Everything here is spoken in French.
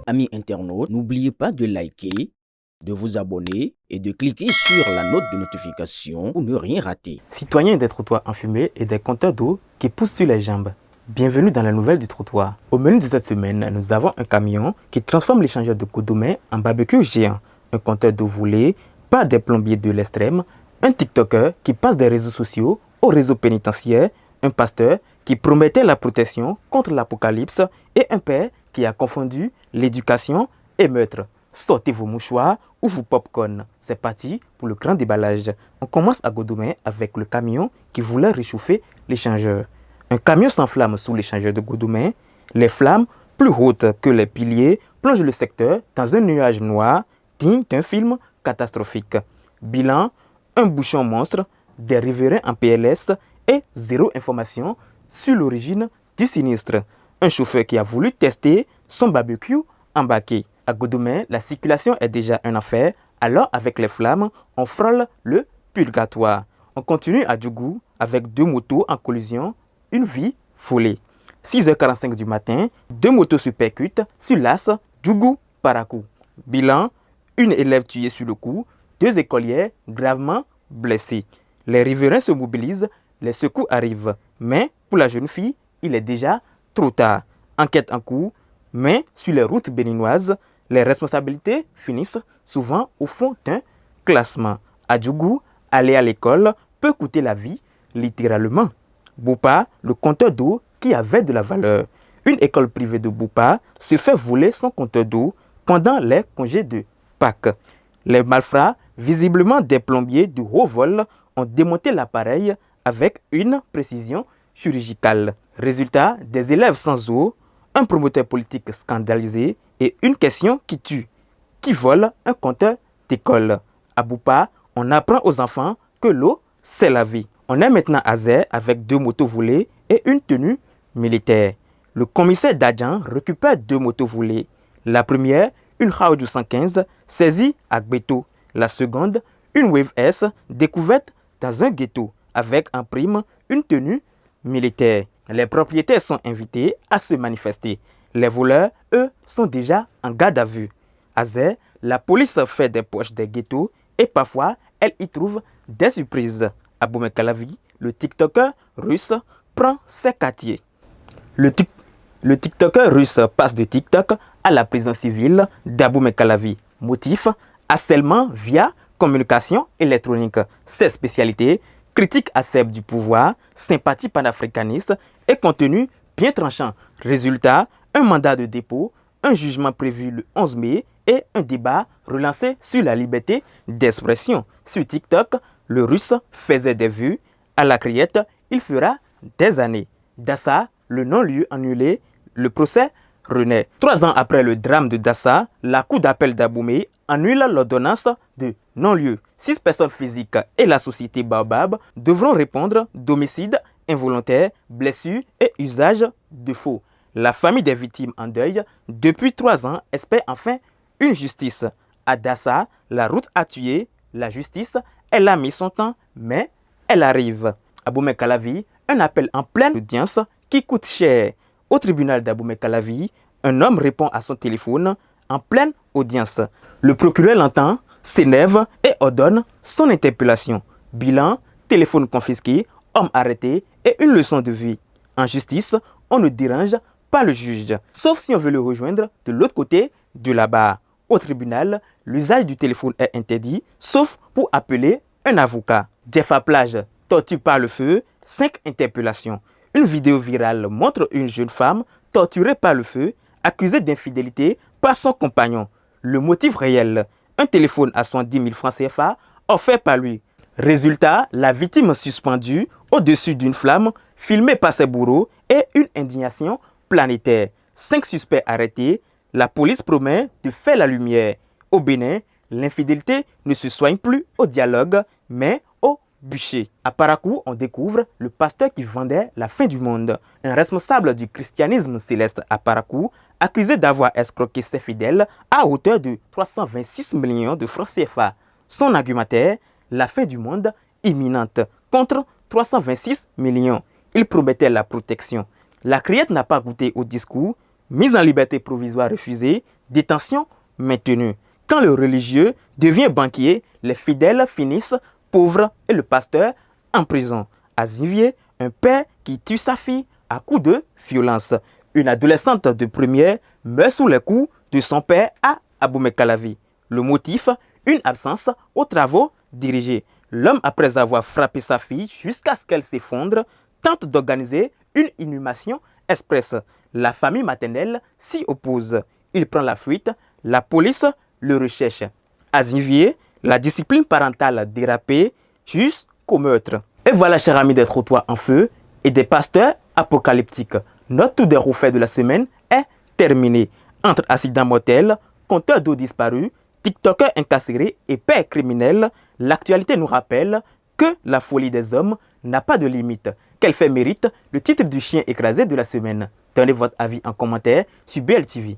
Amis internautes, n'oubliez pas de liker, de vous abonner et de cliquer sur la note de notification pour ne rien rater. Citoyens des trottoirs enfumés et des compteurs d'eau qui poussent sur les jambes. Bienvenue dans la nouvelle du trottoir. Au menu de cette semaine, nous avons un camion qui transforme l'échangeur de Godomais en barbecue géant, un compteur d'eau volé par des plombiers de l'extrême, un TikToker qui passe des réseaux sociaux au réseau pénitentiaire, un pasteur qui promettait la protection contre l'apocalypse et un père qui a confondu l'éducation et meurtre. Sortez vos mouchoirs ou vos pop-corn. C'est parti pour le grand déballage. On commence à Godomais avec le camion qui voulait réchauffer l'échangeur. Un camion s'enflamme sous l'échangeur de Godomais. Les flammes, plus hautes que les piliers, plongent le secteur dans un nuage noir digne d'un film catastrophique. Bilan, un bouchon monstre, des riverains en PLS et zéro information sur l'origine du sinistre. Un chauffeur qui a voulu tester son barbecue embarqué. À Godomais, la circulation est déjà un enfer, alors avec les flammes, on frôle le purgatoire. On continue à Djougou avec deux motos en collision, une vie volée. 6h45 du matin, deux motos se percutent sur l'as Djougou-Parakou. Bilan, une élève tuée sur le coup, deux écolières gravement blessées. Les riverains se mobilisent, les secours arrivent. Mais pour la jeune fille, il est déjà trop tard. Enquête en cours, mais sur les routes béninoises, les responsabilités finissent souvent au fond d'un classement. À Djougou, aller à l'école peut coûter la vie, littéralement. Boupa, le compteur d'eau qui avait de la valeur. Une école privée de Boupa se fait voler son compteur d'eau pendant les congés de Pâques. Les malfrats, visiblement des plombiers de haut vol, ont démonté l'appareil avec une précision chirurgicale. Résultat, des élèves sans eau, un promoteur politique scandalisé et une question qui tue. Qui vole un compteur d'école? À Boupa, on apprend aux enfants que l'eau, c'est la vie. On est maintenant à Zé avec deux motos volées et une tenue militaire. Le commissaire d'Adjan récupère deux motos volées. La première, une Haoju 115, saisie à Gbeto. La seconde, une Wave S, découverte dans un ghetto, avec en prime une tenue militaire. Les propriétaires sont invités à se manifester. Les voleurs, eux, sont déjà en garde à vue. À Zé, la police fait des poches des ghettos et parfois, elle y trouve des surprises. À Boumé-Calavi, le TikToker russe prend ses quartiers. Le TikToker russe passe de TikTok à la prison civile d'Abomey-Calavi. Motif, harcèlement via communication électronique. Ses spécialités, critique acerbe du pouvoir, sympathie panafricaniste et contenu bien tranchant. Résultat, un mandat de dépôt, un jugement prévu le 11 mai et un débat relancé sur la liberté d'expression. Sur TikTok, le russe faisait des vues. À la criette, il fera des années. Dassa, le non-lieu annulé, le procès renaît. 3 ans après le drame de Dassa, la cour d'appel d'Abomey annule l'ordonnance de non-lieu. 6 personnes physiques et la société Baobab devront répondre d'homicide involontaire, blessure et usage de faux. La famille des victimes en deuil depuis 3 ans espère enfin une justice. À Dassa, la route a tué, la justice, elle a mis son temps, mais elle arrive. À Boumé-Calavi, un appel en pleine audience qui coûte cher. Au tribunal d'Abomey-Calavi, un homme répond à son téléphone en pleine audience. Le procureur l'entend, s'énerve et ordonne son interpellation. Bilan, téléphone confisqué, homme arrêté et une leçon de vie. En justice, on ne dérange pas le juge, sauf si on veut le rejoindre de l'autre côté de la barre. Au tribunal, l'usage du téléphone est interdit, sauf pour appeler un avocat. Jeffa Plage, torture par le feu, 5 interpellations. Une vidéo virale montre une jeune femme torturée par le feu, accusée d'infidélité par son compagnon. Le motif réel, un téléphone à 70 000 francs CFA offert par lui. Résultat, la victime suspendue au-dessus d'une flamme, filmée par ses bourreaux et une indignation planétaire. 5 suspects arrêtés, la police promet de faire la lumière. Au Bénin, l'infidélité ne se soigne plus au dialogue, mais au bûcher. À Parakou, on découvre le pasteur qui vendait la fin du monde. Un responsable du christianisme céleste à Parakou, accusé d'avoir escroqué ses fidèles à hauteur de 326 millions de francs CFA. Son argumentaire, la fin du monde imminente, contre 326 millions. Il promettait la protection. La criette n'a pas goûté au discours, mise en liberté provisoire refusée, Détention maintenue. Quand le religieux devient banquier, les fidèles finissent pauvres et le pasteur en prison. À Zivier, un père qui tue sa fille à coups de violence. Une adolescente de première meurt sous les coups de son père à Abomey-Calavi. Le motif, une absence aux travaux dirigés. L'homme, après avoir frappé sa fille jusqu'à ce qu'elle s'effondre, tente d'organiser une inhumation express. La famille maternelle s'y oppose. Il prend la fuite. La police le recherche. À Zivier, la discipline parentale dérapée jusqu'au meurtre. Et voilà, chers amis des trottoirs en feu et des pasteurs apocalyptiques. Notre tour des roufaits de la semaine est terminé. Entre accidents mortels, compteur d'eau disparu, TikToker incarcéré et père criminel, l'actualité nous rappelle que la folie des hommes n'a pas de limite. Quel fait mérite le titre du chien écrasé de la semaine? Donnez votre avis en commentaire sur BLTV.